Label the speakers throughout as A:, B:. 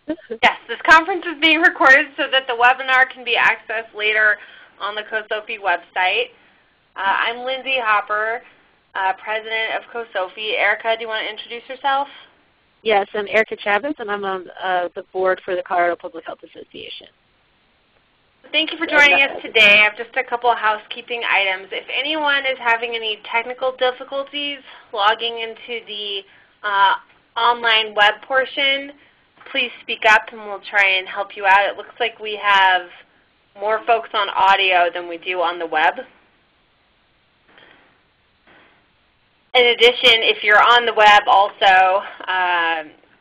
A: Yes, this conference is being recorded so that the webinar can be accessed later on the COSOFI website. I'm Lindsay Hopper, President of COSOFI. Erica, do you want to introduce yourself?
B: Yes, I'm Erica Chavez, and I'm on the board for the Colorado Public Health Association.
A: Thank you for joining us today. I have just a couple of housekeeping items. If anyone is having any technical difficulties logging into the online web portion, please speak up and we'll try and help you out. It looks like we have more folks on audio than we do on the web. In addition, if you're on the web also,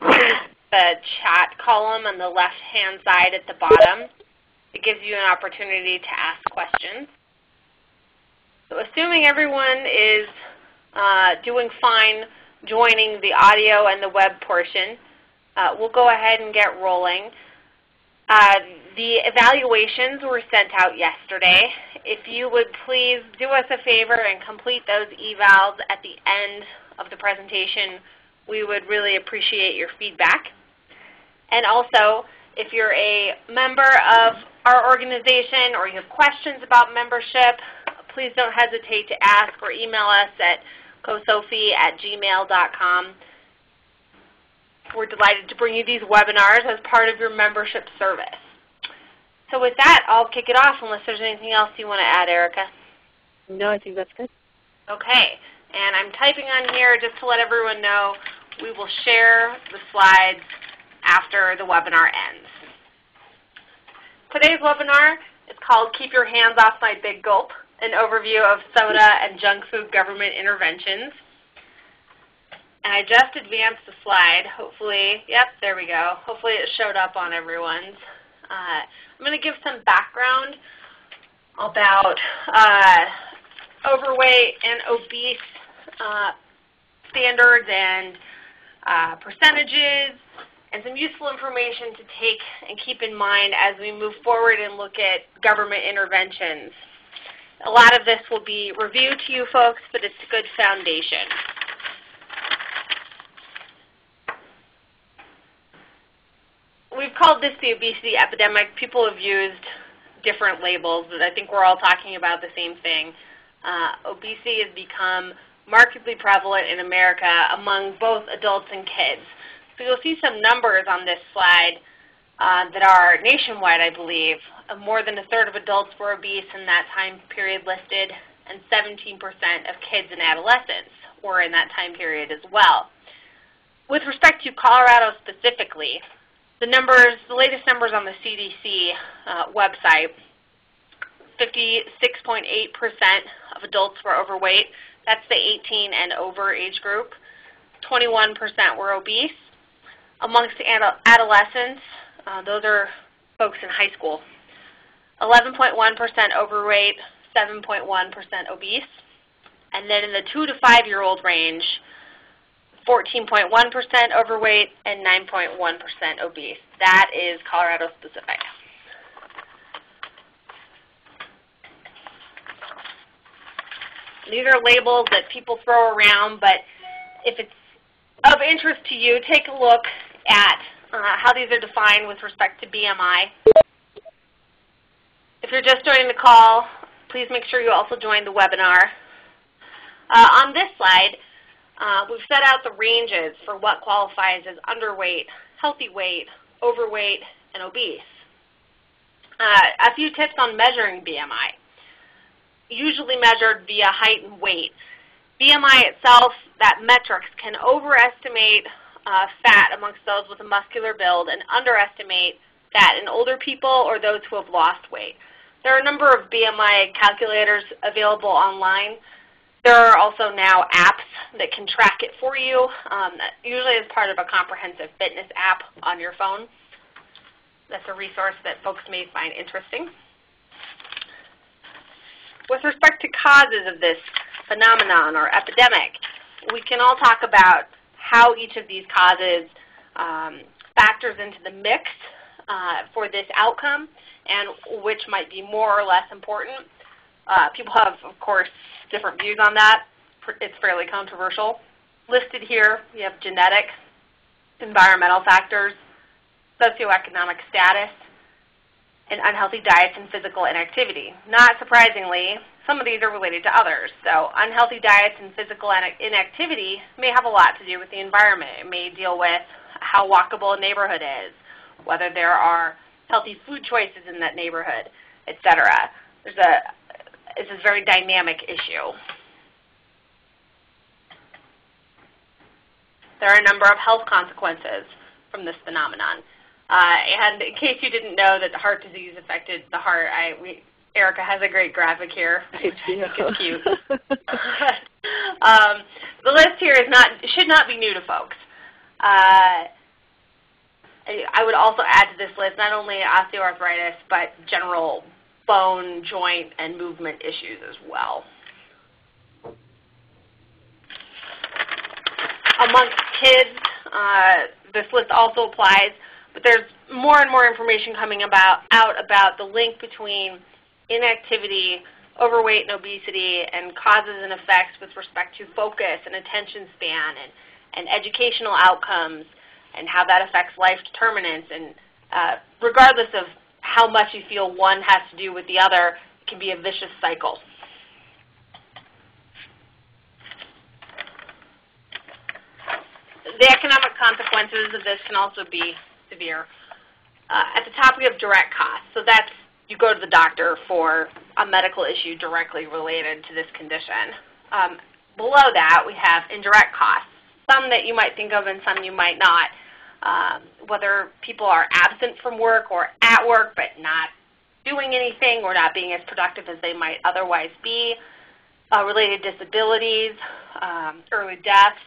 A: use the chat column on the left-hand side at the bottom. It gives you an opportunity to ask questions. So assuming everyone is doing fine joining the audio and the web portion, we'll go ahead and get rolling. The evaluations were sent out yesterday. If you would please do us a favor and complete those evals at the end of the presentation, we would really appreciate your feedback. And also, if you're a member of our organization or you have questions about membership, please don't hesitate to ask or email us at cosofi@gmail.com. We're delighted to bring you these webinars as part of your membership service. So with that, I'll kick it off unless there's anything else you want to add, Erica.
B: No, I think that's good.
A: Okay, and I'm typing on here just to let everyone know we will share the slides after the webinar ends. Today's webinar is called Keep Your Hands Off My Big Gulp, an overview of soda and junk food government interventions. And I just advanced the slide. Hopefully, yep, there we go. Hopefully it showed up on everyone's. I'm going to give some background about overweight and obese standards and percentages, and some useful information to take and keep in mind as we move forward and look at government interventions. A lot of this will be reviewed to you folks, but it's a good foundation. We've called this the obesity epidemic. People have used different labels, but I think we're all talking about the same thing. Obesity has become markedly prevalent in America among both adults and kids. So you'll see some numbers on this slide that are nationwide, I believe. More than a third of adults were obese in that time period listed, and 17% of kids and adolescents were in that time period as well. With respect to Colorado specifically, the latest numbers on the CDC website, 56.8% of adults were overweight. That's the 18 and over age group. 21% were obese. Amongst adolescents, those are folks in high school, 11.1% overweight, 7.1% obese. And then in the 2 to 5-year-old range, 14.1% overweight and 9.1% obese. That is Colorado specific. These are labels that people throw around, but if it's of interest to you, take a look at how these are defined with respect to BMI. If you're just joining the call, please make sure you also join the webinar. On this slide, we've set out the ranges for what qualifies as underweight, healthy weight, overweight, and obese. A few tips on measuring BMI. Usually measured via height and weight. BMI itself, that metrics, can overestimate fat amongst those with a muscular build and underestimate fat in older people or those who have lost weight. There are a number of BMI calculators available online. There are also now apps that can track it for you, usually as part of a comprehensive fitness app on your phone. That's a resource that folks may find interesting. With respect to causes of this phenomenon or epidemic, we can all talk about how each of these causes factors into the mix for this outcome and which might be more or less important. People have, of course, different views on that. It's fairly controversial. Listed here, we have genetic, environmental factors, socioeconomic status, and unhealthy diets and physical inactivity. Not surprisingly, some of these are related to others. So unhealthy diets and physical inactivity may have a lot to do with the environment. It may deal with how walkable a neighborhood is, whether there are healthy food choices in that neighborhood, etc. This is a very dynamic issue. There are a number of health consequences from this phenomenon. And in case you didn't know that heart disease affected the heart, Erica has a great graphic here.
B: It's
A: cute. The list here should not be new to folks. I would also add to this list not only osteoarthritis, but general bone, joint, and movement issues as well. Amongst kids, this list also applies, but there's more and more information coming out about the link between inactivity, overweight and obesity, and causes and effects with respect to focus and attention span and educational outcomes, and how that affects life determinants. And regardless of how much you feel one has to do with the other, it can be a vicious cycle. The economic consequences of this can also be severe. At the top, we have direct costs. So that's you go to the doctor for a medical issue directly related to this condition. Below that, we have indirect costs, some that you might think of and some you might not. Whether people are absent from work or at work but not doing anything or not being as productive as they might otherwise be, related disabilities, early deaths,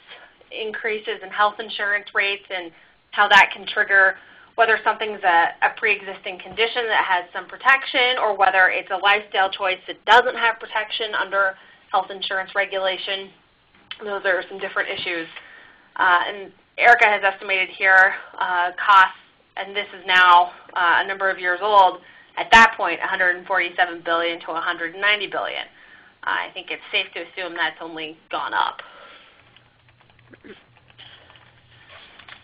A: increases in health insurance rates, and how that can trigger whether something's a pre-existing condition that has some protection or whether it's a lifestyle choice that doesn't have protection under health insurance regulation. Those are some different issues. And Erica has estimated here costs, and this is now a number of years old, at that point $147 billion to $190 billion. I think it's safe to assume that's only gone up.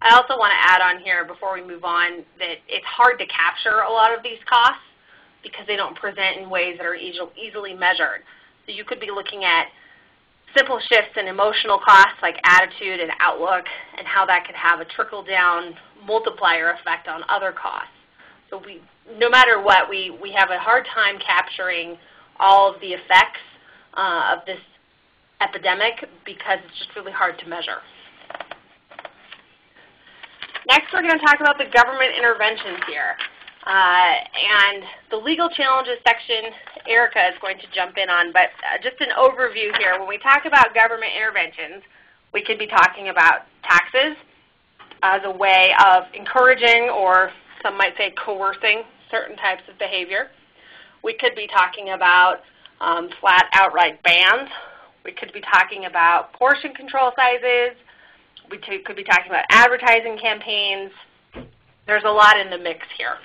A: I also want to add on here before we move on that it's hard to capture a lot of these costs because they don't present in ways that are easily measured. So you could be looking at simple shifts in emotional costs like attitude and outlook and how that could have a trickle-down multiplier effect on other costs. So no matter what, we have a hard time capturing all of the effects of this epidemic because it's just really hard to measure. Next, we're going to talk about the government interventions here. And the legal challenges section, Erica is going to jump in on, but just an overview here. When we talk about government interventions, we could be talking about taxes as a way of encouraging, or some might say coercing, certain types of behavior. We could be talking about flat outright bans. We could be talking about portion control sizes. We could be talking about advertising campaigns. There's a lot in the mix here.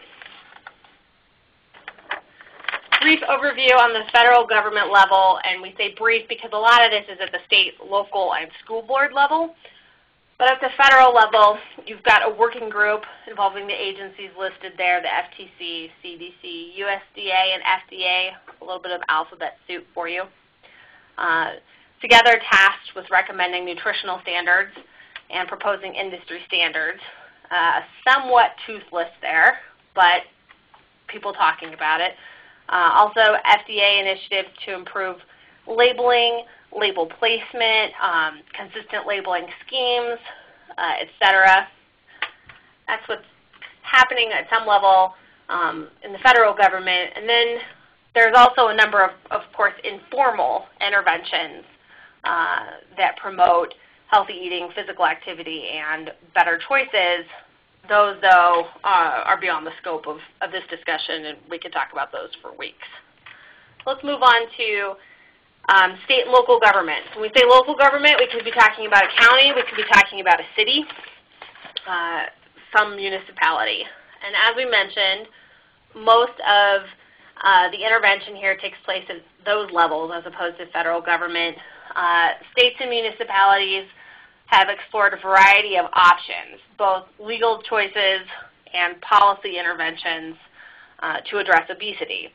A: Brief overview on the federal government level, and we say brief because a lot of this is at the state, local, and school board level. But at the federal level, you've got a working group involving the agencies listed there, the FTC, CDC, USDA, and FDA, a little bit of alphabet soup for you. Together tasked with recommending nutritional standards and proposing industry standards. Somewhat toothless there, but people talking about it. Also, FDA initiatives to improve labeling, label placement, consistent labeling schemes, etc. That's what's happening at some level in the federal government. And then there's also a number of course, informal interventions that promote healthy eating, physical activity, and better choices. Those, though, are beyond the scope of this discussion, and we could talk about those for weeks. Let's move on to state and local government. When we say local government, we could be talking about a county, we could be talking about a city, some municipality. And as we mentioned, most of the intervention here takes place at those levels as opposed to federal government. States and municipalities have explored a variety of options, both legal choices and policy interventions to address obesity.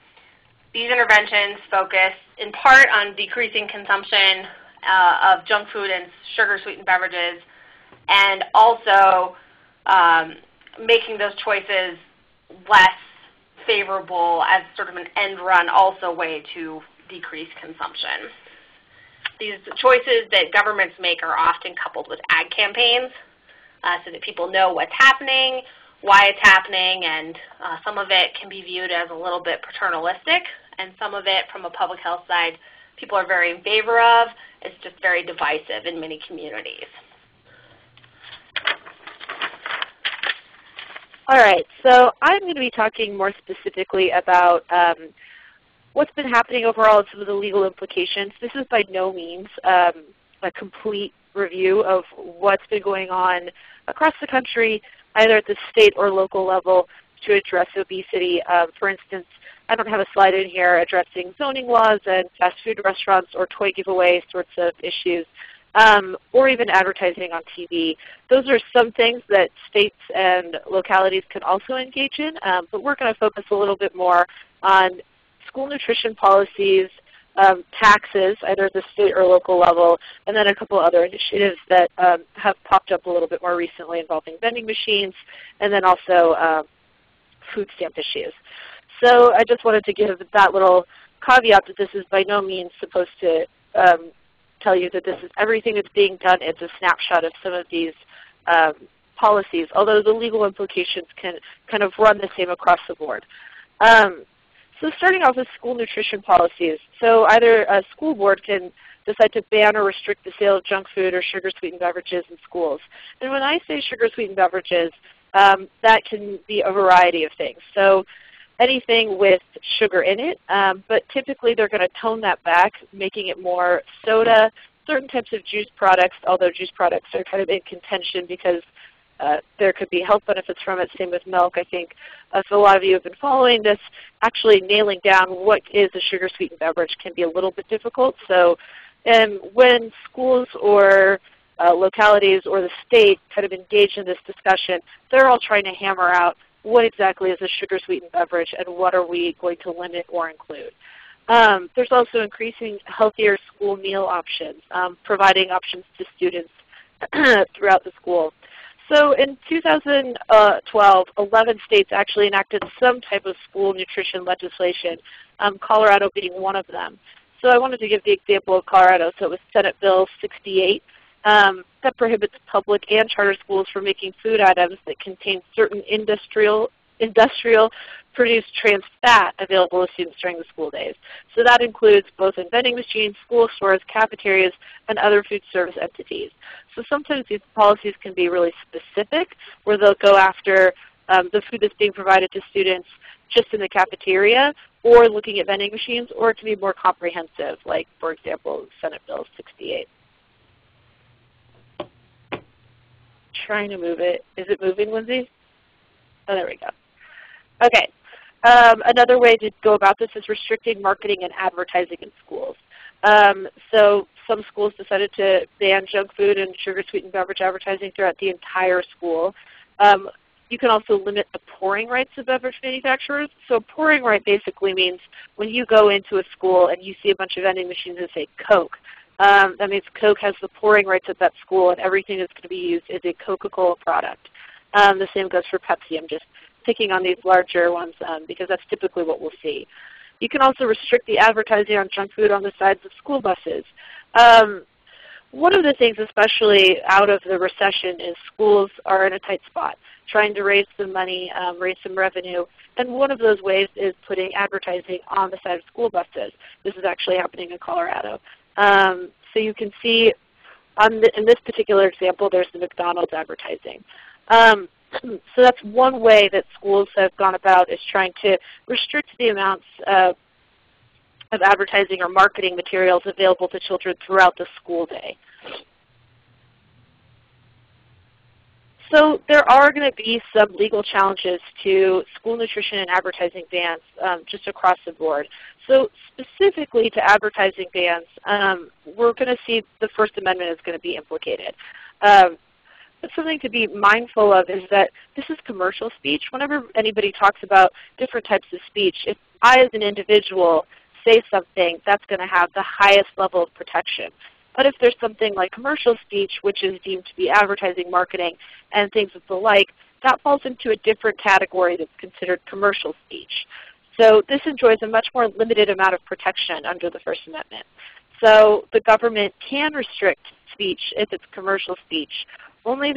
A: These interventions focus in part on decreasing consumption of junk food and sugar-sweetened beverages, and also making those choices less favorable as sort of an end run also way to decrease consumption. These choices that governments make are often coupled with ad campaigns so that people know what's happening, why it's happening, and some of it can be viewed as a little bit paternalistic, and some of it from a public health side people are very in favor of. It's just very divisive in many communities.
B: All right, so I'm going to be talking more specifically about what's been happening overall and some of the legal implications. This is by no means a complete review of what's been going on across the country, either at the state or local level, to address obesity. For instance, I don't have a slide in here addressing zoning laws and fast food restaurants or toy giveaway sorts of issues, or even advertising on TV. Those are some things that states and localities can also engage in, but we're going to focus a little bit more on school nutrition policies, taxes, either at the state or local level, and then a couple other initiatives that have popped up a little bit more recently involving vending machines, and then also food stamp issues. So I just wanted to give that little caveat that this is by no means supposed to tell you that this is everything that's being done. It's a snapshot of some of these policies, although the legal implications can kind of run the same across the board. So starting off with school nutrition policies. So either a school board can decide to ban or restrict the sale of junk food or sugar-sweetened beverages in schools. And when I say sugar-sweetened beverages, that can be a variety of things. So anything with sugar in it, but typically they're going to tone that back, making it more soda, certain types of juice products, although juice products are kind of in contention because there could be health benefits from it. Same with milk. I think if a lot of you have been following this, actually nailing down what is a sugar-sweetened beverage can be a little bit difficult. So when schools or localities or the state kind of engage in this discussion, they're all trying to hammer out what exactly is a sugar-sweetened beverage and what are we going to limit or include. There's also increasing healthier school meal options, providing options to students throughout the school. So in 2012, 11 states actually enacted some type of school nutrition legislation, Colorado being one of them. So I wanted to give the example of Colorado. So it was Senate Bill 68 that prohibits public and charter schools from making food items that contain certain industrial produced trans fat available to students during the school days. So that includes both in vending machines, school stores, cafeterias, and other food service entities. So sometimes these policies can be really specific, where they'll go after the food that's being provided to students just in the cafeteria, or looking at vending machines, or it can be more comprehensive, like, for example, Senate Bill 68. Trying to move it. Is it moving, Lindsay? Oh, there we go. Okay. Another way to go about this is restricting marketing and advertising in schools. So some schools decided to ban junk food and sugar-sweetened beverage advertising throughout the entire school. You can also limit the pouring rights of beverage manufacturers. So a pouring right basically means when you go into a school and you see a bunch of vending machines that say Coke, that means Coke has the pouring rights at that school, and everything that's going to be used is a Coca-Cola product. The same goes for Pepsi. I'm just picking on these larger ones because that's typically what we'll see. You can also restrict the advertising on junk food on the sides of school buses. One of the things, especially out of the recession, is schools are in a tight spot, trying to raise some money, raise some revenue. And one of those ways is putting advertising on the side of school buses. This is actually happening in Colorado. So you can see in this particular example, there's the McDonald's advertising. So that's one way that schools have gone about, is trying to restrict the amounts of advertising or marketing materials available to children throughout the school day. So there are going to be some legal challenges to school nutrition and advertising bans just across the board. So specifically to advertising bans, we're going to see the First Amendment is going to be implicated. But something to be mindful of is that this is commercial speech. Whenever anybody talks about different types of speech, if I as an individual say something, that's going to have the highest level of protection. But if there's something like commercial speech, which is deemed to be advertising, marketing, and things of the like, that falls into a different category that's considered commercial speech. So this enjoys a much more limited amount of protection under the First Amendment. So the government can restrict speech if it's commercial speech, only if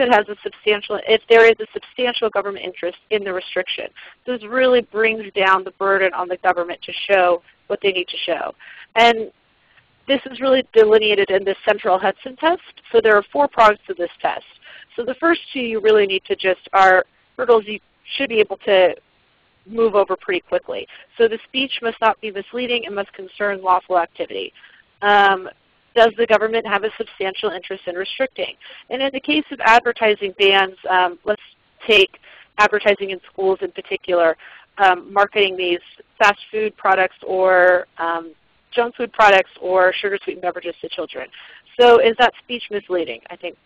B: there is a substantial government interest in the restriction. This really brings down the burden on the government to show what they need to show. And this is really delineated in the central Hudson test. So there are 4 prongs to this test. So the first 2 you really need to just are hurdles you should be able to move over pretty quickly. So the speech must not be misleading and must concern lawful activity. Does the government have a substantial interest in restricting? And in the case of advertising bans, let's take advertising in schools in particular, marketing these fast food products or junk food products or sugar-sweetened beverages to children. So is that speech misleading, I think,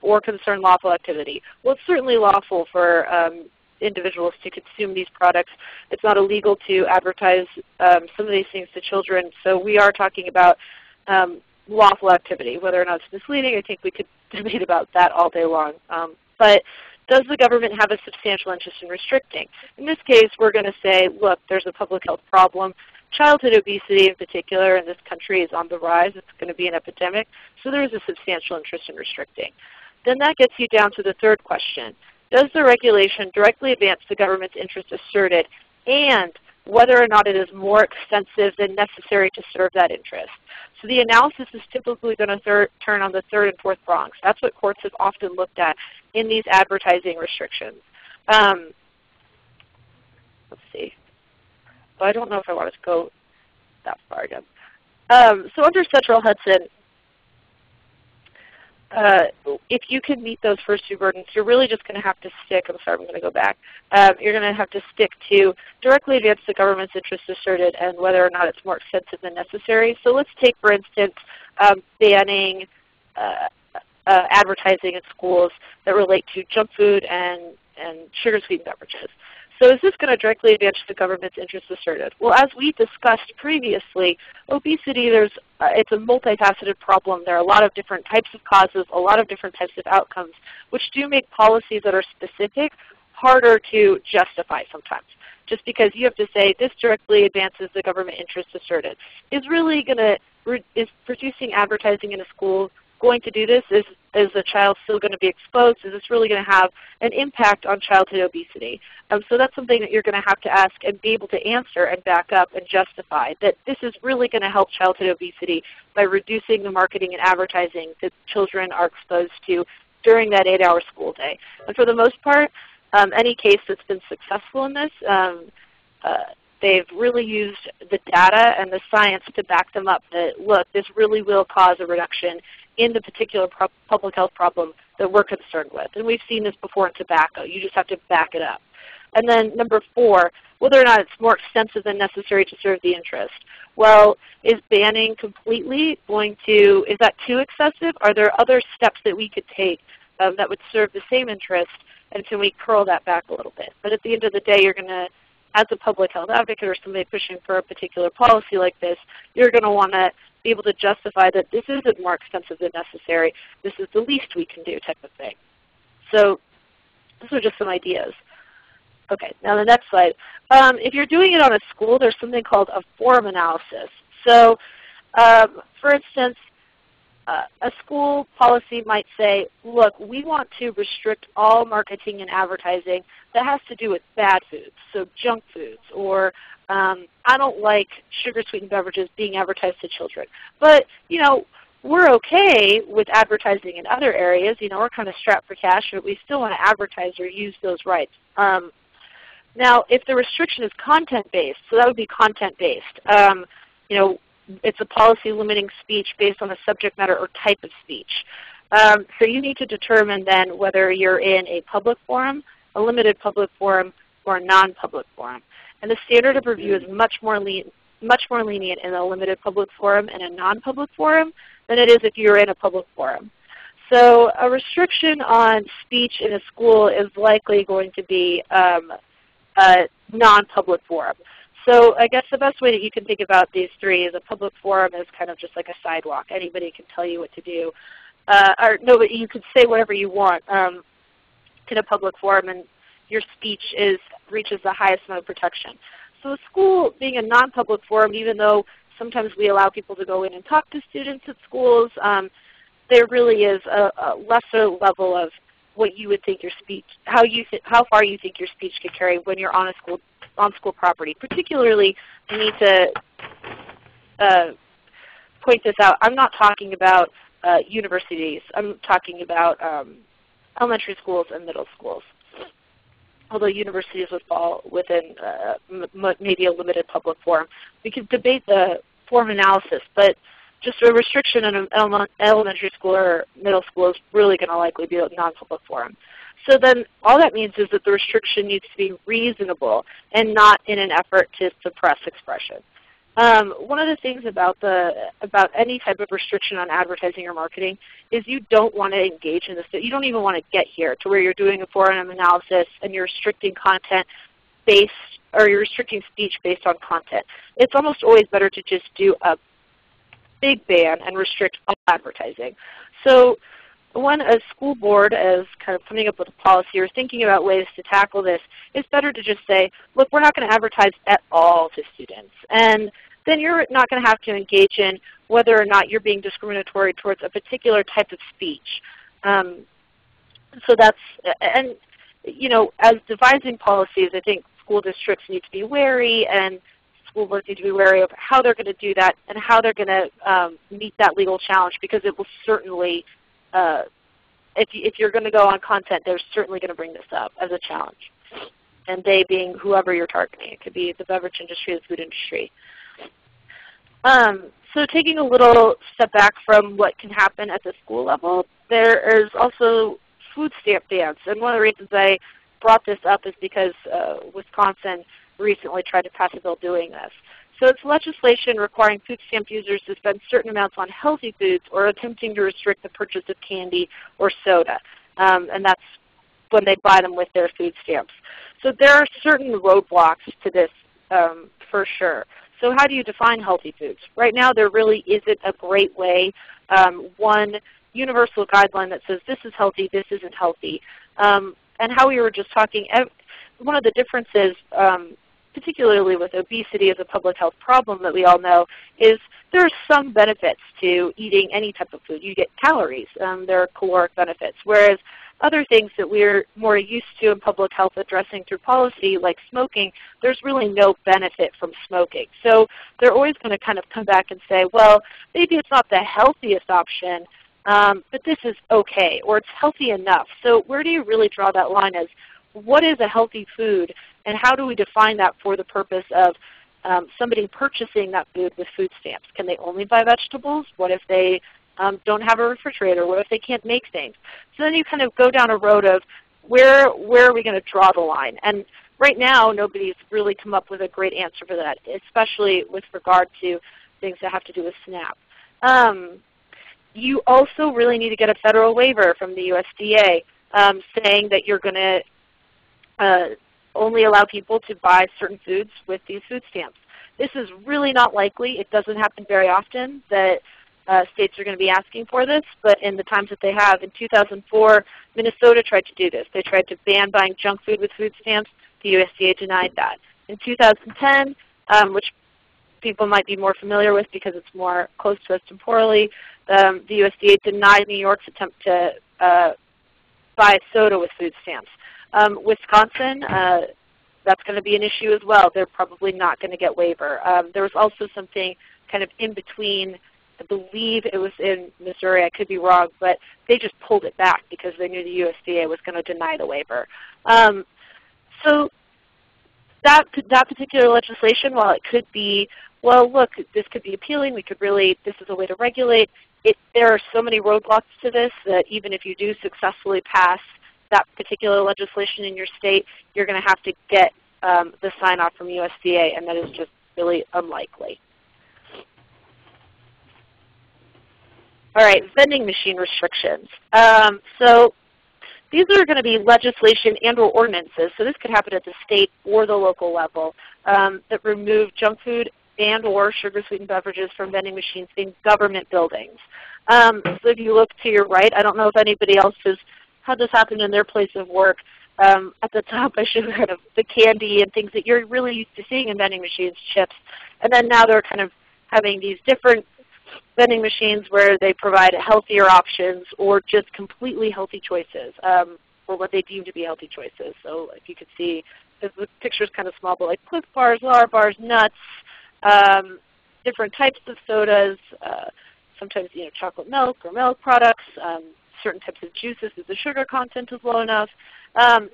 B: or concern lawful activity? Well, it's certainly lawful for individuals to consume these products. It's not illegal to advertise some of these things to children. So we are talking about lawful activity. Whether or not it's misleading, I think we could debate about that all day long. But does the government have a substantial interest in restricting? In this case, we're going to say, look, there's a public health problem. Childhood obesity in particular in this country is on the rise. It's going to be an epidemic. So there is a substantial interest in restricting. Then that gets you down to the third question. Does the regulation directly advance the government's interest asserted, and whether or not it is more extensive than necessary to serve that interest? So the analysis is typically going to turn on the third and fourth prongs. That's what courts have often looked at in these advertising restrictions. Let's see. Well, I don't know if I want to go that far again. So under Central Hudson, if you can meet those first 2 burdens, you're really just going to have to stick, I'm sorry, I'm going to go back. You're going to have to stick to directly advance the government's interest asserted and whether or not it's more extensive than necessary. So let's take, for instance, banning advertising in schools that relate to junk food and sugar-sweetened beverages. So is this going to directly advance the government's interest asserted? Well, as we discussed previously, obesity, it's a multifaceted problem. There are a lot of different types of causes, a lot of different types of outcomes, which do make policies that are specific harder to justify sometimes. Just because you have to say this directly advances the government interest asserted. Is producing advertising in a school going to do this? Is the child still going to be exposed? Is this really going to have an impact on childhood obesity? So that's something that you're going to have to ask and be able to answer and back up and justify that this is really going to help childhood obesity by reducing the marketing and advertising that children are exposed to during that 8-hour school day. And for the most part, any case that's been successful in this, they've really used the data and the science to back them up that, look, this really will cause a reduction in the particular public health problem that we're concerned with. And we've seen this before in tobacco. You just have to back it up. And then number 4, whether or not it's more extensive than necessary to serve the interest. Well, is banning completely is that too excessive? Are there other steps that we could take that would serve the same interest, and can we curl that back a little bit? But at the end of the day, you're going to, as a public health advocate or somebody pushing for a particular policy like this, you're going to want to be able to justify that this isn't more extensive than necessary. This is the least we can do type of thing. So those are just some ideas. Okay, now the next slide. If you're doing it on a school, there's something called a forum analysis. So for instance, a school policy might say, look, we want to restrict all marketing and advertising that has to do with bad foods, so junk foods, or I don't like sugar-sweetened beverages being advertised to children. But, we're okay with advertising in other areas. We're kind of strapped for cash, but we still want to advertise or use those rights. Now, if the restriction is content-based, so that would be content-based. It's a policy limiting speech based on a subject matter or type of speech. So you need to determine then whether you're in a public forum, a limited public forum, or a non-public forum. And the standard of review is much more lenient in a limited public forum and a non-public forum than it is if you're in a public forum. So a restriction on speech in a school is likely going to be a non-public forum. So I guess the best way that you can think about these three is a public forum is kind of just like a sidewalk. Anybody can tell you what to do. Or no, but you can say whatever you want in a public forum, and your speech reaches the highest amount of protection. So a school being a non-public forum, even though sometimes we allow people to go in and talk to students at schools, there really is a lesser level of what you would think your speech, how far you think your speech could carry when you're on school property. Particularly, we need to point this out. I'm not talking about universities. I'm talking about elementary schools and middle schools. Although universities would fall within maybe a limited public forum. We could debate the forum analysis, but just a restriction in an elementary school or middle school is really going to likely be a non-public forum. So then all that means is that the restriction needs to be reasonable and not in an effort to suppress expression. One of the things about any type of restriction on advertising or marketing is you don't want to engage in this. You don't even want to get here to where you're doing a forum analysis and you're restricting content based, or you're restricting speech based on content. It's almost always better to just do a big ban and restrict all advertising. So when a school board is kind of coming up with a policy or thinking about ways to tackle this, it's better to just say, look, we're not going to advertise at all to students. And then you're not going to have to engage in whether or not you're being discriminatory towards a particular type of speech. So that's, and you know, as devising policies, I think school districts need to be wary, and school boards need to be wary of how they're going to do that and how they're going to meet that legal challenge, because it will certainly, if you're going to go on content, they're certainly going to bring this up as a challenge. And they being whoever you're targeting. It could be the beverage industry, the food industry. So taking a little step back from what can happen at the school level, there is also food stamp bans. And one of the reasons I brought this up is because Wisconsin recently tried to pass a bill doing this. So it's legislation requiring food stamp users to spend certain amounts on healthy foods or attempting to restrict the purchase of candy or soda. And that's when they buy them with their food stamps. So there are certain roadblocks to this for sure. So how do you define healthy foods? Right now there really isn't a great way, one universal guideline that says this is healthy, this isn't healthy. And how we were just talking, one of the differences, particularly with obesity as a public health problem that we all know, is there are some benefits to eating any type of food. You get calories. There are caloric benefits. Whereas other things that we're more used to in public health addressing through policy, like smoking, there's really no benefit from smoking. So they're always going to kind of come back and say, well, maybe it's not the healthiest option, but this is okay, or it's healthy enough. So where do you really draw that line as what is a healthy food, and how do we define that for the purpose of somebody purchasing that food with food stamps? Can they only buy vegetables? What if they don't have a refrigerator? What if they can't make things? So then you kind of go down a road of where are we going to draw the line? And right now nobody's really come up with a great answer for that, especially with regard to things that have to do with SNAP. You also really need to get a federal waiver from the USDA saying that you're going to only allow people to buy certain foods with these food stamps. This is really not likely. It doesn't happen very often that states are going to be asking for this, but in the times that they have, in 2004, Minnesota tried to do this. They tried to ban buying junk food with food stamps. The USDA denied that. In 2010, which people might be more familiar with because it's more close to us temporally, the USDA denied New York's attempt to buy soda with food stamps. Wisconsin, that's going to be an issue as well. They're probably not going to get waiver. There was also something kind of in between. I believe it was in Missouri. I could be wrong, but they just pulled it back because they knew the USDA was going to deny the waiver. So that particular legislation, while it could be, well, look, this could be appealing. We could really, this is a way to regulate. There are so many roadblocks to this that even if you do successfully pass that particular legislation in your state, you're going to have to get the sign-off from USDA, and that is just really unlikely. All right, vending machine restrictions. So these are going to be legislation and or ordinances, so this could happen at the state or the local level, that remove junk food and or sugar-sweetened beverages from vending machines in government buildings. So if you look to your right, I don't know if anybody else has had this happen in their place of work. At the top I showed kind of the candy and things that you're really used to seeing in vending machines, chips, and then now they're kind of having these different vending machines where they provide healthier options or just completely healthy choices, or what they deem to be healthy choices. So if you could see, the picture's kind of small, but like Clif bars, Lar bars, nuts, different types of sodas, sometimes chocolate milk or milk products, certain types of juices if the sugar content is low enough.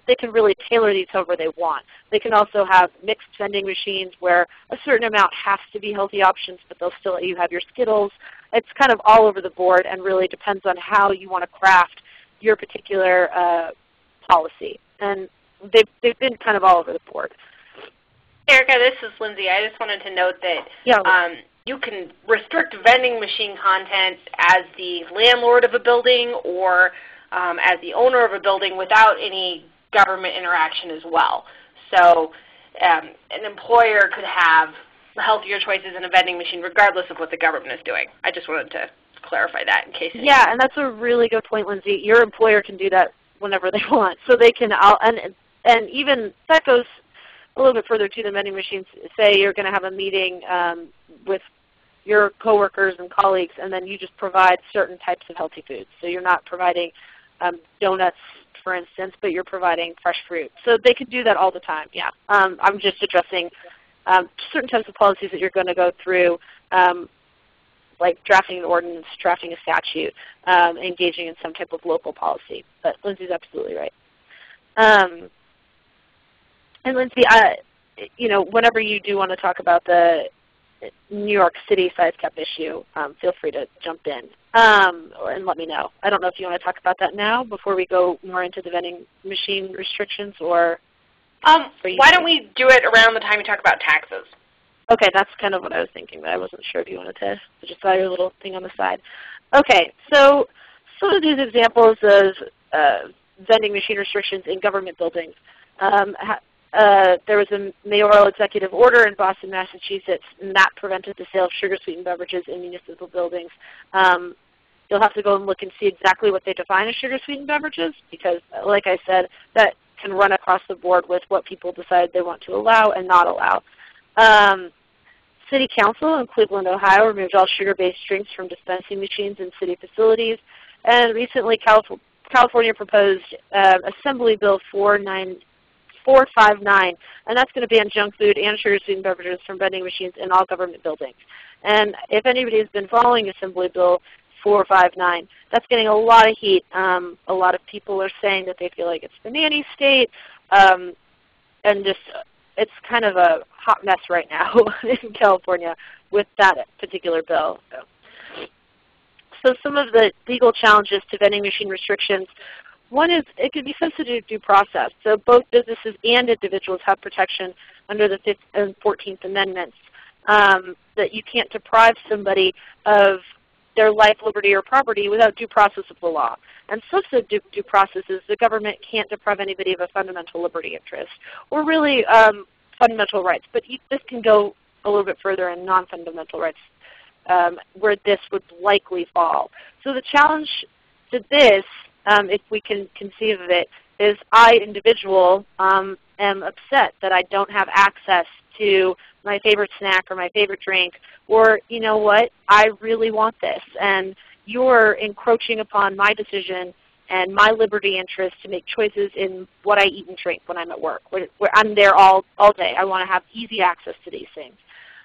B: They can really tailor these however they want. They can also have mixed vending machines where a certain amount has to be healthy options, but they'll still let you have your Skittles. It's kind of all over the board and really depends on how you want to craft your particular policy. And they've been kind of all over the board.
A: Erica, this is Lindsay. I just wanted to note that you can restrict vending machine content as the landlord of a building or as the owner of a building without any government interaction as well. So an employer could have healthier choices in a vending machine regardless of what the government is doing. I just wanted to clarify that in case.
B: Yeah, and that's a really good point, Lindsay. Your employer can do that whenever they want. So they can, and even that goes a little bit further to the vending machines. Say you're going to have a meeting with your coworkers and colleagues, and then you just provide certain types of healthy foods. So you're not providing donuts, for instance, but you're providing fresh fruit. So they could do that all the time, yeah. I'm just addressing certain types of policies that you're going to go through, like drafting an ordinance, drafting a statute, engaging in some type of local policy. But Lindsay's absolutely right. And Lindsay, whenever you do want to talk about the New York City size cap issue, feel free to jump in and let me know. I don't know if you want to talk about that now before we go more into the vending machine restrictions, or
A: why don't we do it around the time you talk about taxes?
B: Okay, that's kind of what I was thinking, but I wasn't sure if you wanted to. I just saw your little thing on the side. Okay, so some of these examples of vending machine restrictions in government buildings. There was a mayoral executive order in Boston, Massachusetts, and that prevented the sale of sugar-sweetened beverages in municipal buildings. You'll have to go and look and see exactly what they define as sugar-sweetened beverages because, like I said, that can run across the board with what people decide they want to allow and not allow. City Council in Cleveland, Ohio removed all sugar-based drinks from dispensing machines in city facilities. And recently California proposed Assembly Bill 459, and that's going to ban junk food and sugar-sweetened beverages from vending machines in all government buildings. And if anybody has been following Assembly Bill 459, that's getting a lot of heat. A lot of people are saying that they feel like it's the nanny state, and just it's kind of a hot mess right now in California with that particular bill. So some of the legal challenges to vending machine restrictions. One is it could be sensitive to due process. So both businesses and individuals have protection under the 5th and 14th Amendments that you can't deprive somebody of their life, liberty, or property without due process of the law. And substantive due process is the government can't deprive anybody of a fundamental liberty interest or really fundamental rights. But this can go a little bit further in non-fundamental rights where this would likely fall. So the challenge to this, if we can conceive of it, is I, individual, am upset that I don't have access to my favorite snack or my favorite drink, or you know what, I really want this, and you're encroaching upon my decision and my liberty interest to make choices in what I eat and drink when I'm at work, where I'm there all day. I want to have easy access to these things.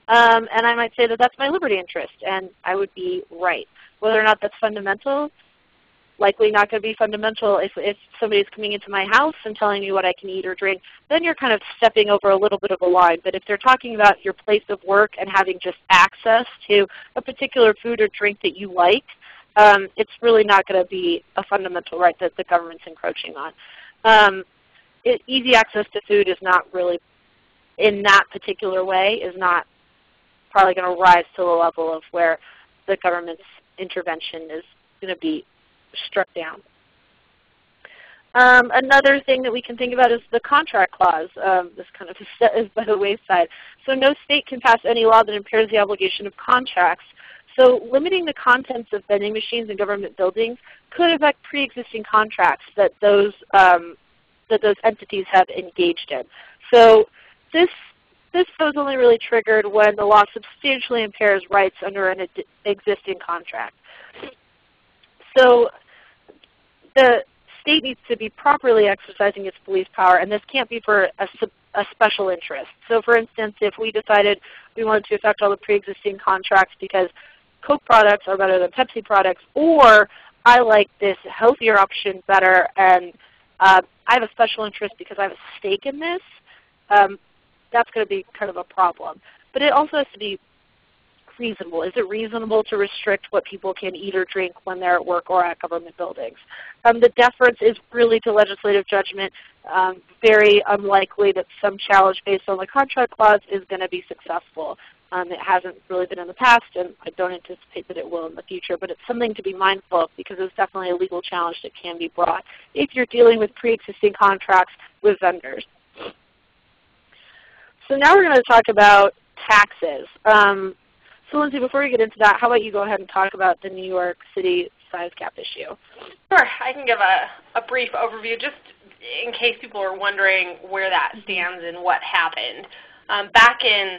B: And I might say that that's my liberty interest, and I would be right. Whether or not that's fundamental, likely not going to be fundamental. If somebody's coming into my house and telling me what I can eat or drink, then you're kind of stepping over a little bit of a line. But if they're talking about your place of work and having just access to a particular food or drink that you like, it's really not going to be a fundamental right that the government's encroaching on. Easy access to food is not really, in that particular way, is not probably going to rise to the level of where the government's intervention is going to be struck down. Another thing that we can think about is the contract clause. This kind of is by the wayside. So no state can pass any law that impairs the obligation of contracts. So limiting the contents of vending machines in government buildings could affect pre-existing contracts that those entities have engaged in. So this was only really triggered when the law substantially impairs rights under an existing contract. So the state needs to be properly exercising its police power, and this can't be for a special interest. So for instance, if we decided we wanted to affect all the pre-existing contracts because Coke products are better than Pepsi products, or I like this healthier option better, and I have a special interest because I have a stake in this, that's going to be kind of a problem. But it also has to be reasonable. Is it reasonable to restrict what people can eat or drink when they're at work or at government buildings? The deference is really to legislative judgment. Very unlikely that some challenge based on the contract clause is going to be successful. It hasn't really been in the past, and I don't anticipate that it will in the future, but it's something to be mindful of because it's definitely a legal challenge that can be brought if you're dealing with pre-existing contracts with vendors. So now we're going to talk about taxes. So Lindsay, before we get into that, how about you go ahead and talk about the New York City size cap issue?
A: Sure. I can give a brief overview just in case people are wondering where that stands and what happened. Back in,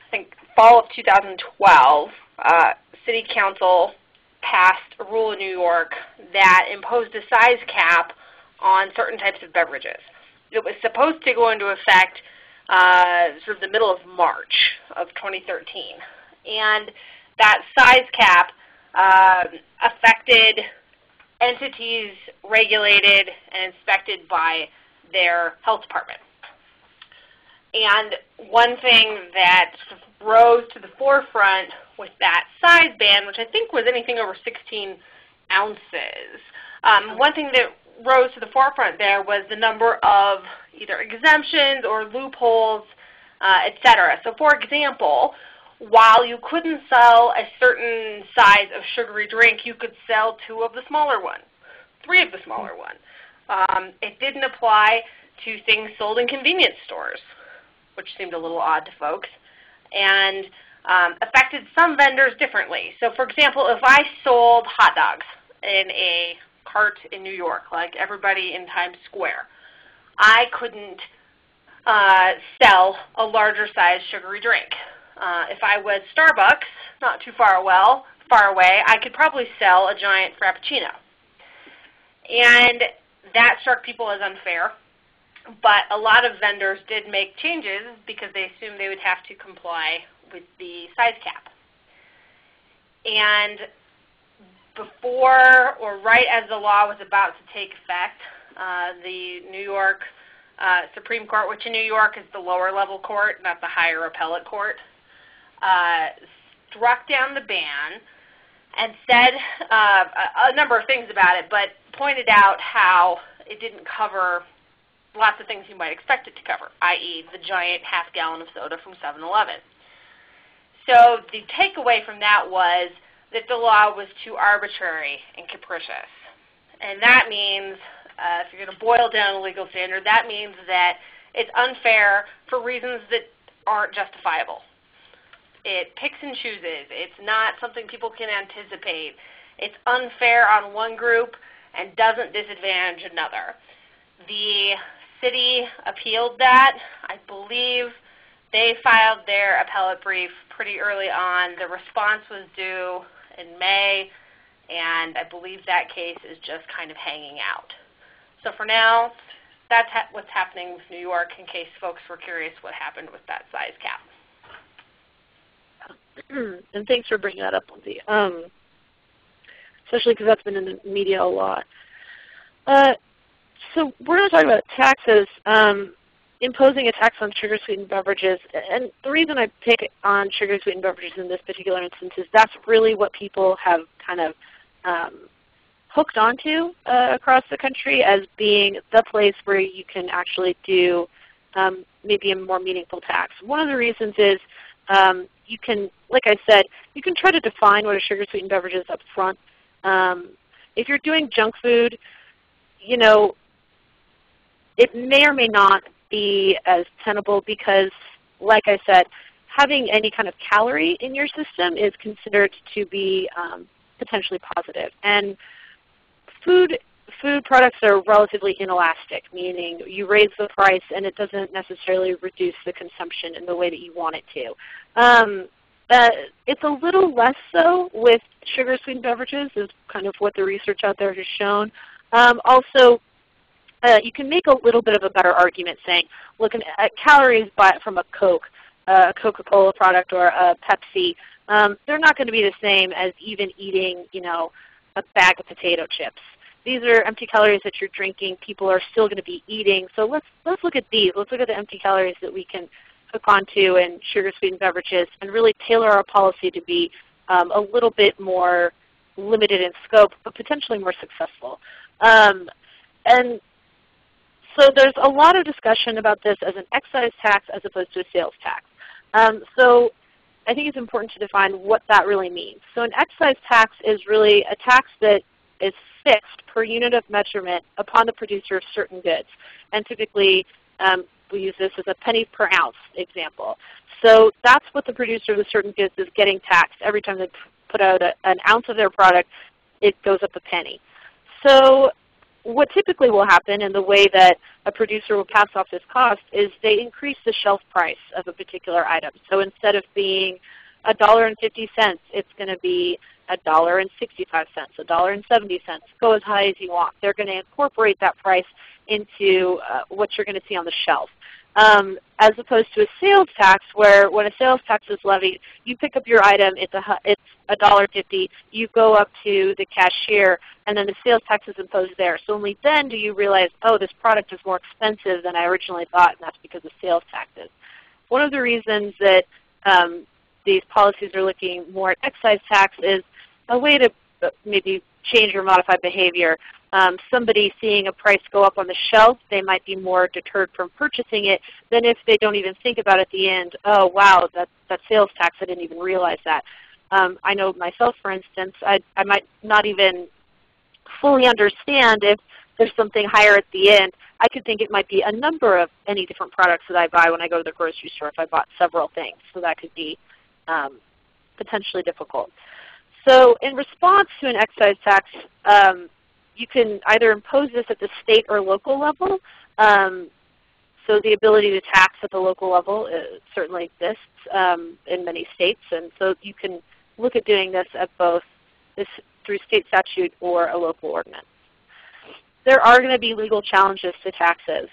A: I think, fall of 2012, City Council passed a rule in New York that imposed a size cap on certain types of beverages. It was supposed to go into effect sort of the middle of March of 2013. And that size cap affected entities regulated and inspected by their health department. And one thing that rose to the forefront with that size band, which I think was anything over 16 ounces, one thing that rose to the forefront there was the number of either exemptions or loopholes, etc. So for example, while you couldn't sell a certain size of sugary drink, you could sell 2 of the smaller ones, 3 of the smaller ones. It didn't apply to things sold in convenience stores, which seemed a little odd to folks, and affected some vendors differently. So for example, if I sold hot dogs in a cart in New York, like everybody in Times Square, I couldn't sell a larger size sugary drink. If I was Starbucks, not too far away, I could probably sell a giant Frappuccino. And that struck people as unfair, but a lot of vendors did make changes because they assumed they would have to comply with the size cap. And before or right as the law was about to take effect, the New York Supreme Court, which in New York is the lower level court, not the higher appellate court, struck down the ban and said a number of things about it, but pointed out how it didn't cover lots of things you might expect it to cover, i.e. the giant half-gallon of soda from 7-Eleven. So the takeaway from that was that the law was too arbitrary and capricious. And that means, if you're going to boil down a legal standard, that means that it's unfair for reasons that aren't justifiable. It picks and chooses. It's not something people can anticipate. It's unfair on one group and doesn't disadvantage another. The city appealed that. I believe they filed their appellate brief pretty early on. The response was due in May, and I believe that case is just kind of hanging out. So for now, that's what's happening with New York, in case folks were curious what happened with that size cap.
B: And thanks for bringing that up, Lindsay, especially because that's been in the media a lot. So we're going to talk about taxes, imposing a tax on sugar-sweetened beverages. And the reason I pick on sugar-sweetened beverages in this particular instance is that's really what people have kind of hooked onto across the country as being the place where you can actually do maybe a more meaningful tax. One of the reasons is You can, like I said, you can try to define what a sugar-sweetened beverage is up front. If you're doing junk food, you know, it may or may not be as tenable because, like I said, having any kind of calorie in your system is considered to be potentially positive. And food products are relatively inelastic, meaning you raise the price and it doesn't necessarily reduce the consumption in the way that you want it to. It's a little less so with sugar-sweetened beverages is kind of what the research out there has shown. Also, you can make a little bit of a better argument saying, looking at calories from a Coke, a Coca-Cola product or a Pepsi, they're not going to be the same as even eating, you know, a bag of potato chips. These are empty calories that you're drinking. People are still going to be eating. So let's look at these. Let's look at the empty calories that we can hook onto in sugar-sweetened beverages and really tailor our policy to be a little bit more limited in scope, but potentially more successful. And so there's a lot of discussion about this as an excise tax as opposed to a sales tax. So I think it's important to define what that really means. So an excise tax is really a tax that is fixed per unit of measurement upon the producer of certain goods. And typically, we use this as a penny per ounce example. So that's what the producer of the certain goods is getting taxed. Every time they put out an ounce of their product, it goes up a penny. So what typically will happen in the way that a producer will pass off this cost is they increase the shelf price of a particular item. So instead of being $1.50, it's going to be $1.65, $1.70. Go as high as you want. They're going to incorporate that price into what you're going to see on the shelf. As opposed to a sales tax, where when a sales tax is levied, you pick up your item, it's $1.50, you go up to the cashier, and then the sales tax is imposed there. So only then do you realize, oh, this product is more expensive than I originally thought, and that's because of sales taxes. One of the reasons that these policies are looking more at excise tax is a way to maybe change or modify behavior. Somebody seeing a price go up on the shelf, they might be more deterred from purchasing it than if they don't even think about at the end, oh wow, that sales tax, I didn't even realize that. I know myself, for instance, I might not even fully understand if there's something higher at the end. I could think it might be a number of any different products that I buy when I go to the grocery store if I bought several things. So that could be potentially difficult. So in response to an excise tax, you can either impose this at the state or local level. So the ability to tax at the local level certainly exists in many states, and so you can look at doing this at both through state statute or a local ordinance. There are going to be legal challenges to taxes.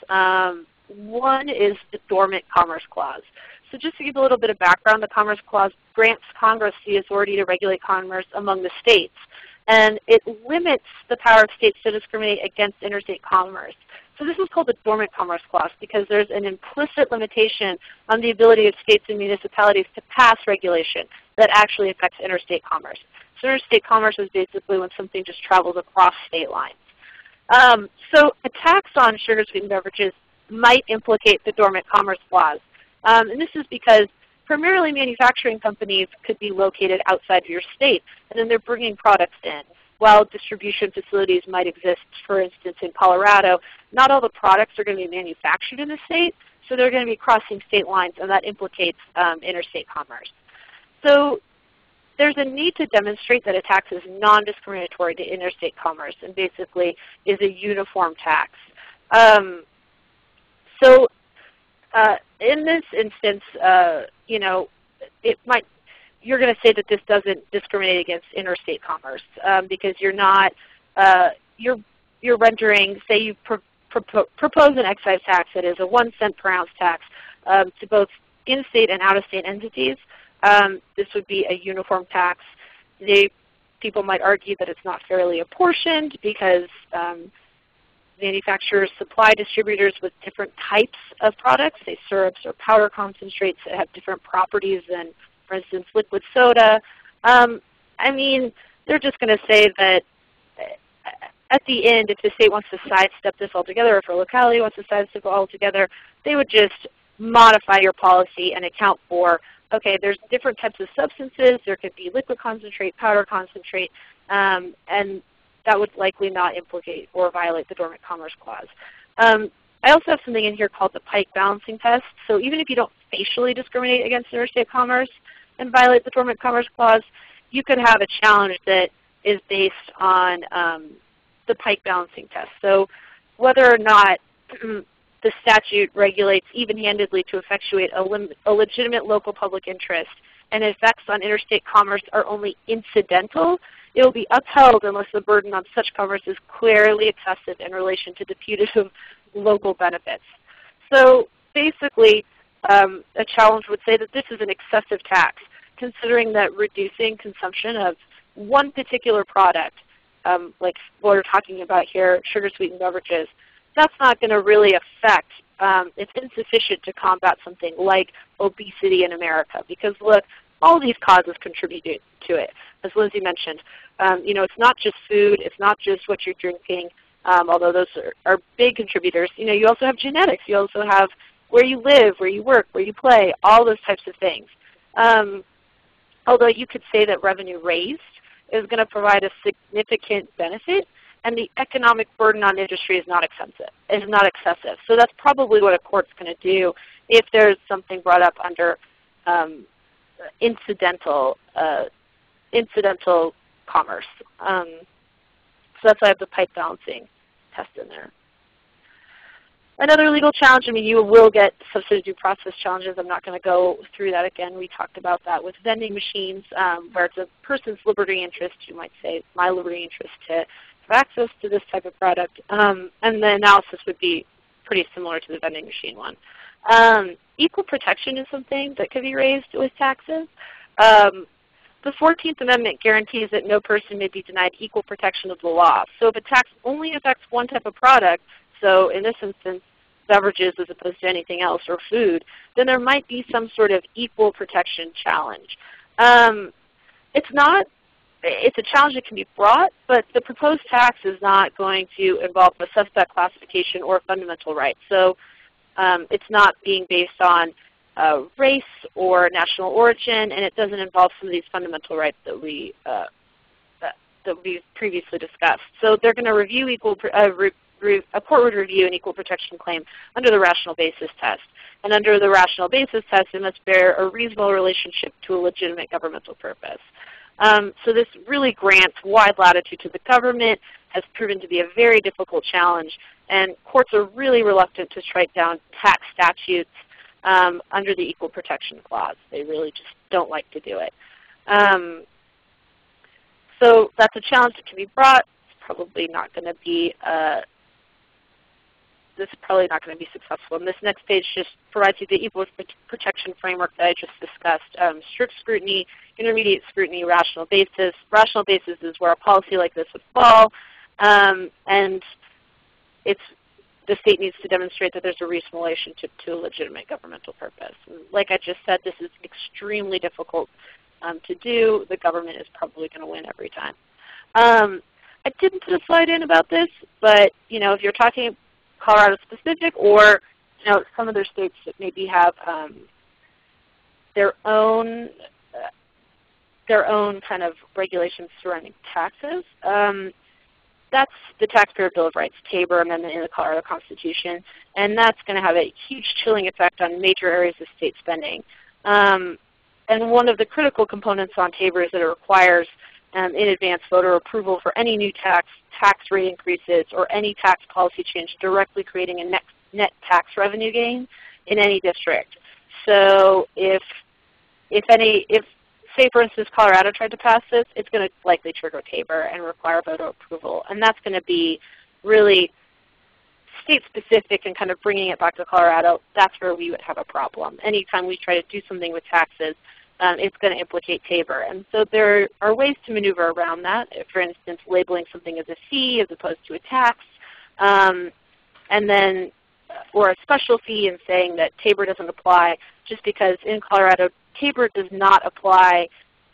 B: One is the Dormant Commerce Clause. So just to give a little bit of background, the Commerce Clause grants Congress the authority to regulate commerce among the states. And it limits the power of states to discriminate against interstate commerce. So this is called the Dormant Commerce Clause because there's an implicit limitation on the ability of states and municipalities to pass regulation that actually affects interstate commerce. So interstate commerce is basically when something just travels across state lines. So a tax on sugar-sweetened beverages might implicate the Dormant Commerce Clause. And this is because primarily manufacturing companies could be located outside of your state, and then they're bringing products in. While distribution facilities might exist, for instance, in Colorado, not all the products are going to be manufactured in the state, so they're going to be crossing state lines, and that implicates interstate commerce. So there's a need to demonstrate that a tax is non-discriminatory to interstate commerce and basically is a uniform tax. In this instance, you know, you're going to say that this doesn't discriminate against interstate commerce because you're not, you're rendering, say you propose an excise tax that is a 1 cent per ounce tax to both in-state and out-of-state entities. This would be a uniform tax. People might argue that it's not fairly apportioned because manufacturers supply distributors with different types of products, say syrups or powder concentrates that have different properties than, for instance, liquid soda. I mean, they're just going to say that at the end, if the state wants to sidestep this altogether, or if a locality wants to sidestep it altogether, they would just modify your policy and account for okay, there's different types of substances. There could be liquid concentrate, powder concentrate, and that would likely not implicate or violate the Dormant Commerce Clause. I also have something in here called the Pike balancing test. So even if you don't facially discriminate against interstate commerce and violate the Dormant Commerce Clause, you could have a challenge that is based on the Pike balancing test. So whether or not the statute regulates even-handedly to effectuate a legitimate local public interest and effects on interstate commerce are only incidental, it will be upheld unless the burden on such commerce is clearly excessive in relation to the putative local benefits. So basically, a challenge would say that this is an excessive tax, considering that reducing consumption of one particular product, like what we're talking about here, sugar-sweetened beverages, that's not going to really affect, it's insufficient to combat something like obesity in America. Because look, all these causes contribute to it. As Lindsay mentioned, it's not just food, it's not just what you're drinking, although those are big contributors. You also have genetics, you also have where you live, where you work, where you play, all those types of things. Although you could say that revenue raised is going to provide a significant benefit, and the economic burden on industry is not excessive. So that's probably what a court's going to do if there's something brought up under incidental commerce. So that's why I have the Pike balancing test in there. Another legal challenge, you will get substantive due process challenges. I'm not going to go through that again. We talked about that with vending machines, where it's a person's liberty interest. You might say my liberty interest to have access to this type of product. And the analysis would be pretty similar to the vending machine one. Equal protection is something that could be raised with taxes. The 14th Amendment guarantees that no person may be denied equal protection of the law. So if a tax only affects one type of product, so in this instance, beverages as opposed to anything else, or food, then there might be some sort of equal protection challenge. It's a challenge that can be brought, but the proposed tax is not going to involve a suspect classification or fundamental right. So it's not being based on race or national origin, and it doesn't involve some of these fundamental rights that we previously discussed. So they're going to review a court would review an equal protection claim under the rational basis test. And under the rational basis test, it must bear a reasonable relationship to a legitimate governmental purpose. So this really grants wide latitude to the government, has proven to be a very difficult challenge, and courts are really reluctant to strike down tax statutes under the Equal Protection Clause. They really just don't like to do it. So that's a challenge that can be brought. It's probably not going to be successful. And this next page just provides you the equal protection framework that I just discussed. Strict scrutiny, intermediate scrutiny, rational basis. Rational basis is where a policy like this would fall, and the state needs to demonstrate that there's a reasonable relationship to a legitimate governmental purpose. And like I just said, this is extremely difficult to do. The government is probably going to win every time. I didn't put a slide in about this, but if you're talking Colorado specific, or some other states that maybe have their own kind of regulations surrounding taxes. That's the Taxpayer Bill of Rights, TABOR amendment in the Colorado Constitution, and that's going to have a huge chilling effect on major areas of state spending. And one of the critical components on TABOR is that it requires in advance voter approval for any new tax rate increases or any tax policy change directly creating a net tax revenue gain in any district. So if say, for instance, Colorado tried to pass this, it's going to likely trigger TABOR and require voter approval. And that's going to be really state-specific and kind of bringing it back to Colorado. That's where we would have a problem. Anytime we try to do something with taxes, it's going to implicate TABOR. And so there are ways to maneuver around that. For instance, labeling something as a fee as opposed to a tax, or a special fee, and saying that TABOR doesn't apply just because in Colorado, TABOR does not apply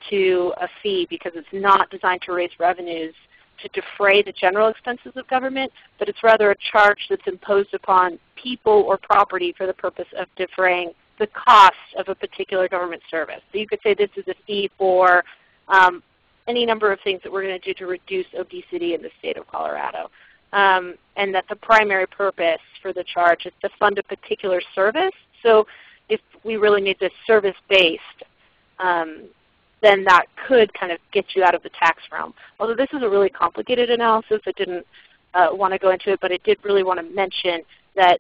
B: to a fee because it's not designed to raise revenues to defray the general expenses of government, but it's rather a charge that's imposed upon people or property for the purpose of defraying the cost of a particular government service. So you could say this is a fee for any number of things that we're going to do to reduce obesity in the state of Colorado. And that the primary purpose for the charge is to fund a particular service. So if we really made this service-based, then that could kind of get you out of the tax realm. Although this is a really complicated analysis, I didn't want to go into it, but I did really want to mention that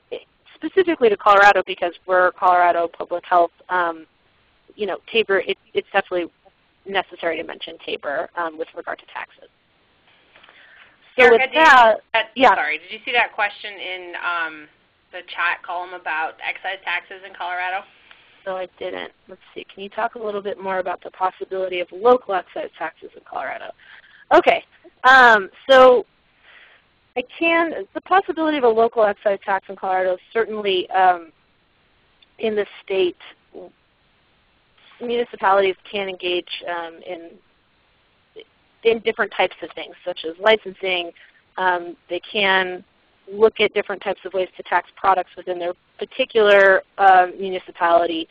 B: specifically to Colorado, because we're Colorado Public Health, TABOR, it's definitely necessary to mention TABOR with regard to taxes. So
A: Erica,
B: with that, yeah.
A: Sorry, did you see that question in the chat column about excise taxes in Colorado?
B: No, I didn't. Let's see. Can you talk a little bit more about the possibility of local excise taxes in Colorado? Okay. So the possibility of a local excise tax in Colorado is certainly in the state. Municipalities can engage in different types of things, such as licensing. They can look at different types of ways to tax products within their particular municipality.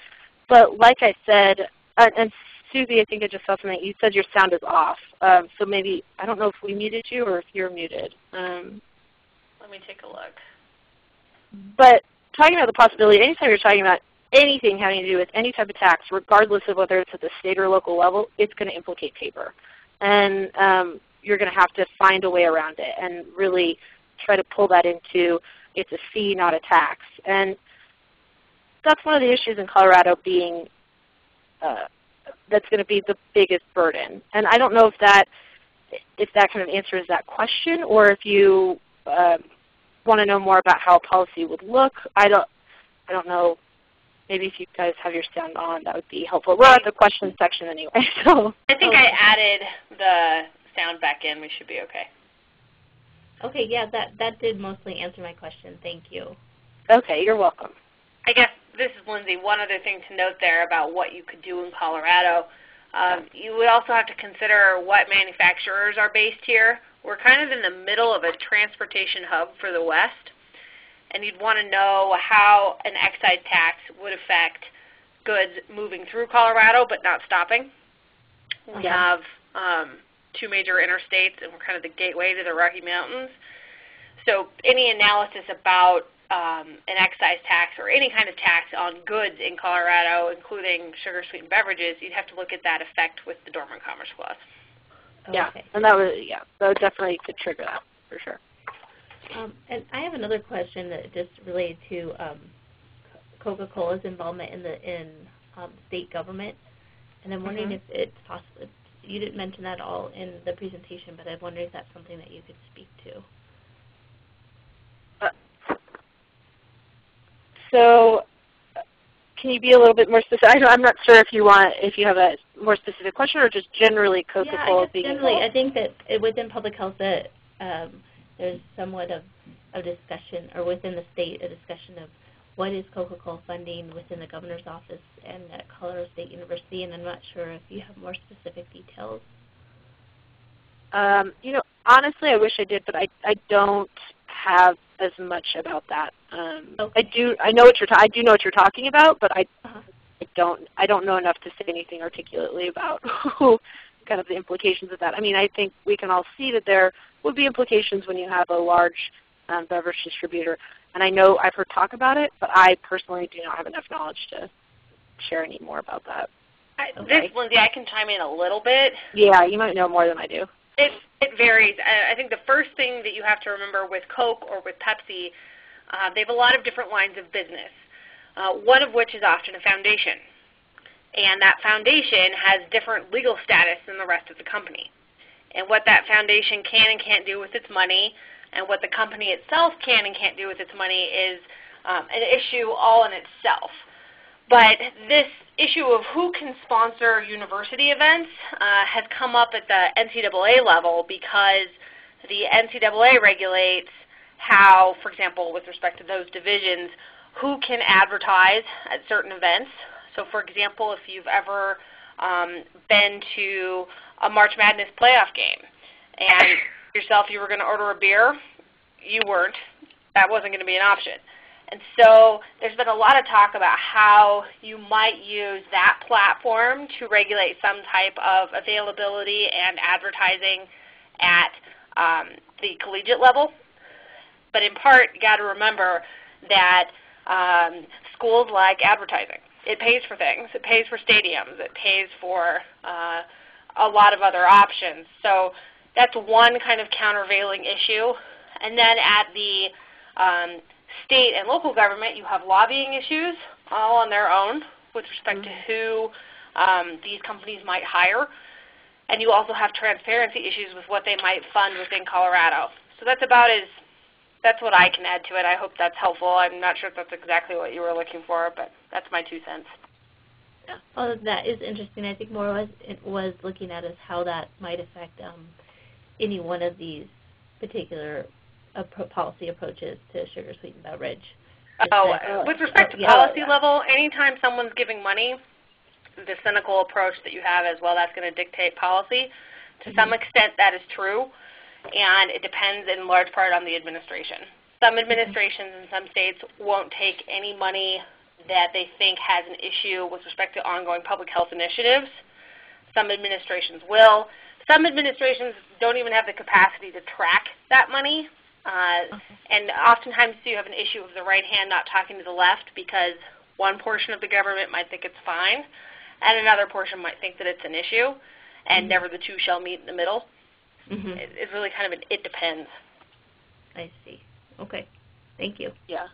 B: But like I said, and Susie, I think I just saw something. You said your sound is off. So maybe, I don't know if we muted you or if you're muted.
A: Let me take a look.
B: But talking about the possibility, anytime you're talking about anything having to do with any type of tax, regardless of whether it's at the state or local level, it's going to implicate TABOR. And you're going to have to find a way around it and really try to pull that into it's a fee, not a tax. And that's one of the issues in Colorado being that's going to be the biggest burden. And I don't know if that kind of answers that question, or if you want to know more about how a policy would look. I don't know. Maybe if you guys have your sound on, that would be helpful. We're at the question section anyway. So
A: I think I added the sound back in. We should be okay.
C: Okay, yeah, that did mostly answer my question. Thank you.
B: Okay, you're welcome.
A: I guess this is Lindsay. One other thing to note there about what you could do in Colorado, you would also have to consider what manufacturers are based here. We're kind of in the middle of a transportation hub for the West, and you'd want to know how an excise tax would affect goods moving through Colorado but not stopping. We have two major interstates, and we're kind of the gateway to the Rocky Mountains. So any analysis about an excise tax or any kind of tax on goods in Colorado, including sugar-sweetened beverages, you'd have to look at that effect with the Dormant Commerce Clause.
B: Yeah, and that would definitely could trigger that for sure.
C: And I have another question that just related to Coca-Cola's involvement in state government, and I'm wondering if it's possible. You didn't mention that at all in the presentation, but I'm wondering if that's something that you could speak to.
B: So, can you be a little bit more specific? I'm not sure if you have a more specific question, or just generally Coca-Cola being
C: generally,
B: involved.
C: I think that within public health that there's somewhat of a discussion, or within the state, a discussion of what is Coca-Cola funding within the governor's office and at Colorado State University, and I'm not sure if you have more specific details.
B: Honestly, I wish I did, but I don't have as much about that.
C: Okay.
B: I do know what you're talking about, but I don't know enough to say anything articulately about kind of the implications of that. I mean, I think we can all see that there would be implications when you have a large beverage distributor. And I know I've heard talk about it, but I personally do not have enough knowledge to share any more about that.
A: Lindsay, I can chime in a little bit.
B: Yeah, you might know more than I do.
A: It varies. I think the first thing that you have to remember with Coke or with Pepsi, they have a lot of different lines of business, one of which is often a foundation. And that foundation has different legal status than the rest of the company. And what that foundation can and can't do with its money, and what the company itself can and can't do with its money is an issue all in itself. But this issue of who can sponsor university events has come up at the NCAA level because the NCAA regulates how, for example, with respect to those divisions, who can advertise at certain events. So, for example, if you've ever been to a March Madness playoff game and yourself you were going to order a beer, you weren't. That wasn't going to be an option. And so there's been a lot of talk about how you might use that platform to regulate some type of availability and advertising at the collegiate level. But in part, you got to remember that schools like advertising. It pays for things. It pays for stadiums. It pays for a lot of other options. So that's one kind of countervailing issue. And then at the state and local government, you have lobbying issues all on their own with respect to who these companies might hire. And you also have transparency issues with what they might fund within Colorado. So that's what I can add to it. I hope that's helpful. I'm not sure if that's exactly what you were looking for, but that's my 2 cents.
C: Yeah. Well, that is interesting. I think more was looking at is how that might affect any one of these particular policy approaches to sugar-sweetened beverage.
A: With respect to policy level, anytime someone's giving money, the cynical approach that you have as well, that's going to dictate policy. To some extent, that is true, and it depends in large part on the administration. Some administrations in some states won't take any money that they think has an issue with respect to ongoing public health initiatives. Some administrations will. Some administrations don't even have the capacity to track that money. And oftentimes you have an issue of the right hand not talking to the left because one portion of the government might think it's fine and another portion might think that it's an issue, and never the two shall meet in the middle. It's really kind of it depends.
C: I see. Okay. Thank you.
B: Yeah.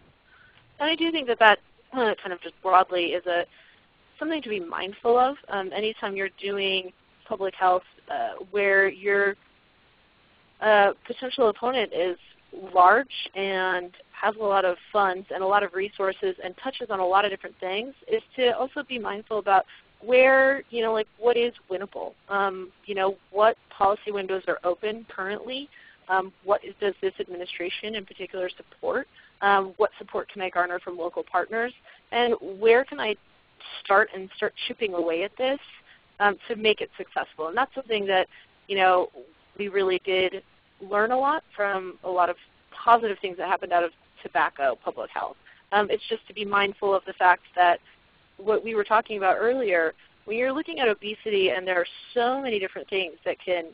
B: And I do think that kind of just broadly is something to be mindful of. Anytime you're doing public health where your potential opponent is large and has a lot of funds and a lot of resources and touches on a lot of different things, is to also be mindful about where, like what is winnable. What policy windows are open currently? Does this administration in particular support? What support can I garner from local partners? And where can I start chipping away at this to make it successful? And that's something that, we really did learn a lot from a lot of positive things that happened out of tobacco public health. It's just to be mindful of the fact that what we were talking about earlier, when you're looking at obesity, and there are so many different things that can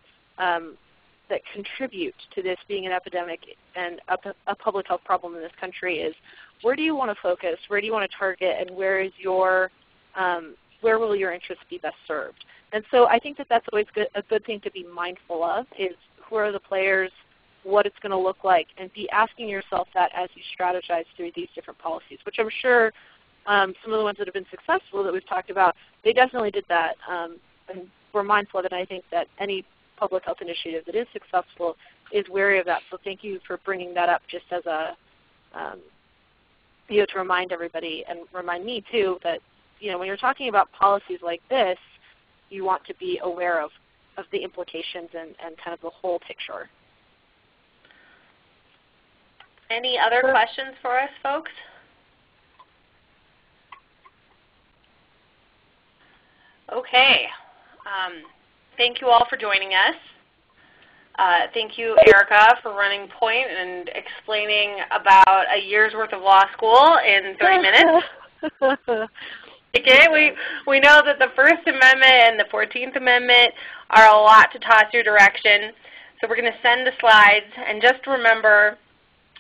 B: that contribute to this being an epidemic and a public health problem in this country, is where do you want to focus, where do you want to target, and where will your interests be best served? And so I think that that's always a good thing to be mindful of, is who are the players, what it's going to look like, and be asking yourself that as you strategize through these different policies, which I'm sure some of the ones that have been successful that we've talked about, they definitely did that, and we're mindful of it. And I think that any public health initiative that is successful is wary of that. So thank you for bringing that up just as a, to remind everybody and remind me too that, when you're talking about policies like this, you want to be aware of the implications and kind of the whole picture.
A: Any other questions for us, folks? Okay. Thank you all for joining us. Thank you, Erica, for running point and explaining about a year's worth of law school in 30 minutes. Okay, we know that the First Amendment and the 14th Amendment are a lot to toss your direction, so we're going to send the slides. And just remember,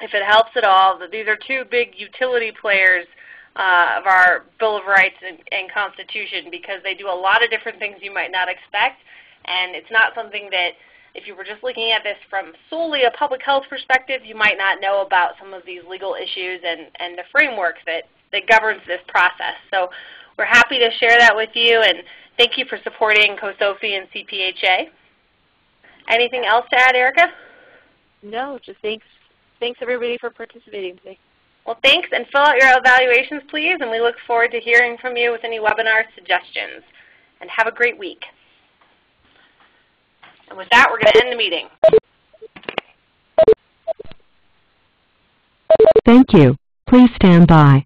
A: if it helps at all, that these are two big utility players of our Bill of Rights and Constitution, because they do a lot of different things you might not expect, and it's not something that, if you were just looking at this from solely a public health perspective, you might not know about some of these legal issues and the framework that governs this process. So we're happy to share that with you, and thank you for supporting COSOFI and CPHA. Anything else to add, Erica?
B: No, just thanks everybody for participating today.
A: Well, thanks, and fill out your evaluations, please, and we look forward to hearing from you with any webinar suggestions. And have a great week. And with that, we're going to end the meeting.
D: Thank you. Please stand by.